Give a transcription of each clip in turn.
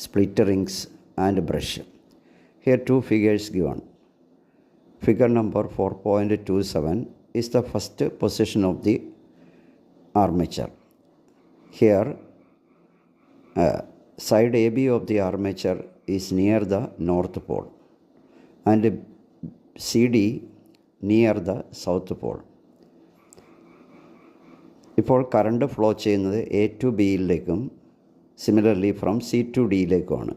split rings and brush. Here two figures given. Figure number 4.27 is the first position of the armature. Here side AB of the armature is near the north pole and CD near the south pole. ഇപ്പോൾ current flow ചെയ്യുന്നത് a to ബിയിലേക്കും similarly from c to ഡിയിലേക്കുമാണ്.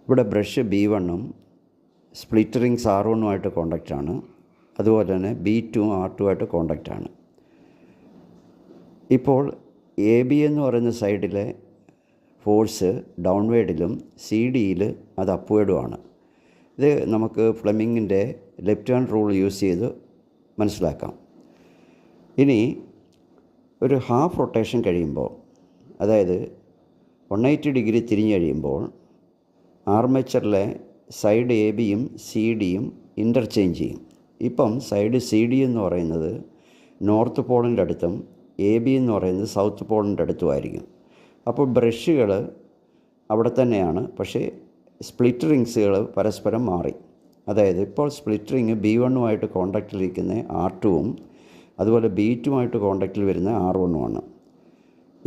ഇവിടെ brush B1ഉം split rings R1ഉമായിട്ട് കോണ്ടാക്റ്റാണ്. അതുപോലെ തന്നെ B2ഉം R2ആയിട്ട് കോണ്ടാക്റ്റാണ്. ഇപ്പോൾ എ ബി എന്ന് പറയുന്ന സൈഡിലെ ഫോഴ്സ് ഡൗൺവേഡിലും സി ഡിയിൽ അത് അപ്വേഡുമാണ്. ഇത് നമുക്ക് ഫ്ലെമിങ്ങിൻ്റെ ലെഫ്റ്റ് ഹാൻഡ് റൂൾ യൂസ് ചെയ്ത് മനസ്സിലാക്കാം. ഇനി ഒരു ഹാഫ് റൊട്ടേഷൻ കഴിയുമ്പോൾ, അതായത് 180 ഡിഗ്രി തിരിഞ്ഞ് കഴിയുമ്പോൾ ആർമേച്ചറിലെ സൈഡ് എ ബിയും സി ഡിയും ഇൻ്റർചേഞ്ച് ചെയ്യും. ഇപ്പം സൈഡ് സി ഡി എന്ന് പറയുന്നത് നോർത്ത് പോളിൻ്റെ അടുത്തും എ ബി എന്ന് പറയുന്നത് സൗത്ത് പോളിൻ്റെ അടുത്തുമായിരിക്കും. അപ്പോൾ ബ്രഷുകൾ അവിടെ തന്നെയാണ്, പക്ഷേ സ്പ്ലിറ്റ് റിങ്സുകൾ പരസ്പരം മാറി. അതായത് ഇപ്പോൾ സ്പ്ലിറ്റ് റിങ് B1ഉമായിട്ട് കോണ്ടാക്റ്റിലിരിക്കുന്ന R2ഉം അതുപോലെ B2ഉമായിട്ട് കോണ്ടാക്റ്റിൽ വരുന്ന R1ഉമാണ്.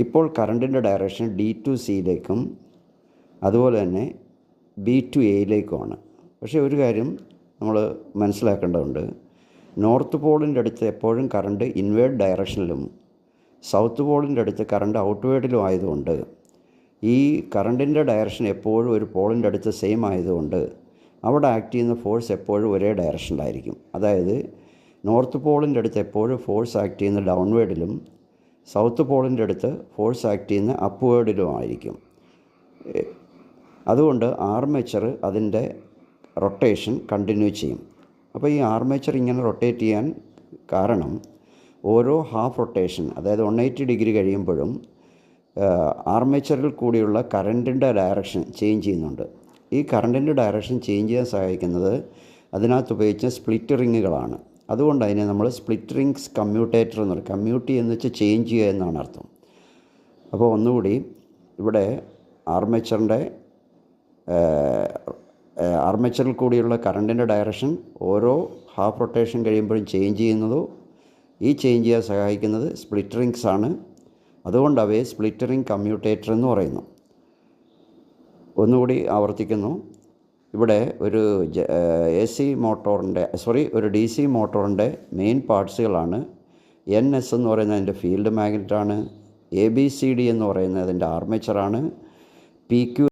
ഇപ്പോൾ കറണ്ടിൻ്റെ ഡയറക്ഷൻ D2Cയിലേക്കും അതുപോലെ തന്നെ B2Aയിലേക്കുമാണ്. പക്ഷേ ഒരു കാര്യം നമ്മൾ മനസ്സിലാക്കേണ്ടതുണ്ട്. നോർത്ത് പോളിൻ്റെ അടുത്ത് എപ്പോഴും കറണ്ട് ഇൻവേർഡ് ഡയറക്ഷനിലും സൗത്ത് പോളിൻ്റെ അടുത്ത് കറണ്ട് ഔട്ട്വേർഡിലും ആയതുകൊണ്ട് ഈ കറണ്ടിൻ്റെ ഡയറക്ഷൻ എപ്പോഴും ഒരു പോളിൻ്റെ അടുത്ത് സെയിം ആയതുകൊണ്ട് അവിടെ ആക്ട് ചെയ്യുന്ന ഫോഴ്സ് എപ്പോഴും ഒരേ ഡയറക്ഷനിലായിരിക്കും. അതായത് നോർത്ത് പോളിൻ്റെ അടുത്ത് എപ്പോഴും ഫോഴ്സ് ആക്ട് ചെയ്യുന്ന ഡൗൺവേർഡിലും സൗത്ത് പോളിൻ്റെ അടുത്ത് ഫോഴ്സ് ആക്ട് ചെയ്യുന്ന അപ്വേർഡിലും ആയിരിക്കും. അതുകൊണ്ട് ആർമേച്ചർ അതിൻ്റെ റൊട്ടേഷൻ കണ്ടിന്യൂ ചെയ്യും. അപ്പോൾ ഈ ആർമേച്ചർ ഇങ്ങനെ റൊട്ടേറ്റ് ചെയ്യാൻ കാരണം ഓരോ ഹാഫ് റൊട്ടേഷൻ, അതായത് 180 ഡിഗ്രി കഴിയുമ്പോഴും ആർമേച്ചറിൽ കൂടിയുള്ള കറണ്ടിൻ്റെ ഡയറക്ഷൻ ചേഞ്ച് ചെയ്യുന്നുണ്ട്. ഈ കറണ്ടിൻ്റെ ഡയറക്ഷൻ ചേഞ്ച് ചെയ്യാൻ സഹായിക്കുന്നത് അതിനകത്ത് ഉപയോഗിച്ച സ്പ്ലിറ്റ് റിങ്ങുകളാണ്. അതുകൊണ്ട് അതിനെ നമ്മൾ സ്പ്ലിറ്റ് റിങ്സ് കമ്മ്യൂട്ടേറ്റർ എന്ന് പറയും. കമ്മ്യൂട്ട് എന്ന് വെച്ചാൽ ചേഞ്ച് ചെയ്യുക എന്നാണ് അർത്ഥം. അപ്പോൾ ഒന്നുകൂടി, ഇവിടെ ആർമേച്ചറിൽ കൂടിയുള്ള കറണ്ടിൻ്റെ ഡയറക്ഷൻ ഓരോ ഹാഫ് റൊട്ടേഷൻ കഴിയുമ്പോഴും ചേഞ്ച് ചെയ്യുന്നതോ ഈ ചേഞ്ച് ചെയ്യാൻ സഹായിക്കുന്നത് സ്പ്ലിറ്റ് റിങ്സ് ആണ്. അതുകൊണ്ട് അവയെ സ്പ്ലിറ്റ് റിങ് കമ്മ്യൂട്ടേറ്റർ എന്ന് പറയുന്നു. ഒന്നുകൂടി ആവർത്തിക്കുന്നു. ഇവിടെ ഒരു ഒരു DC മോട്ടോറിൻ്റെ മെയിൻ പാർട്സുകളാണ്. NS എന്ന് പറയുന്നത് അതിൻ്റെ ഫീൽഡ് മാഗ്നറ്റാണ്. ABCD എന്ന് പറയുന്നത് അതിൻ്റെ ആർമേച്ചറാണ്. PQ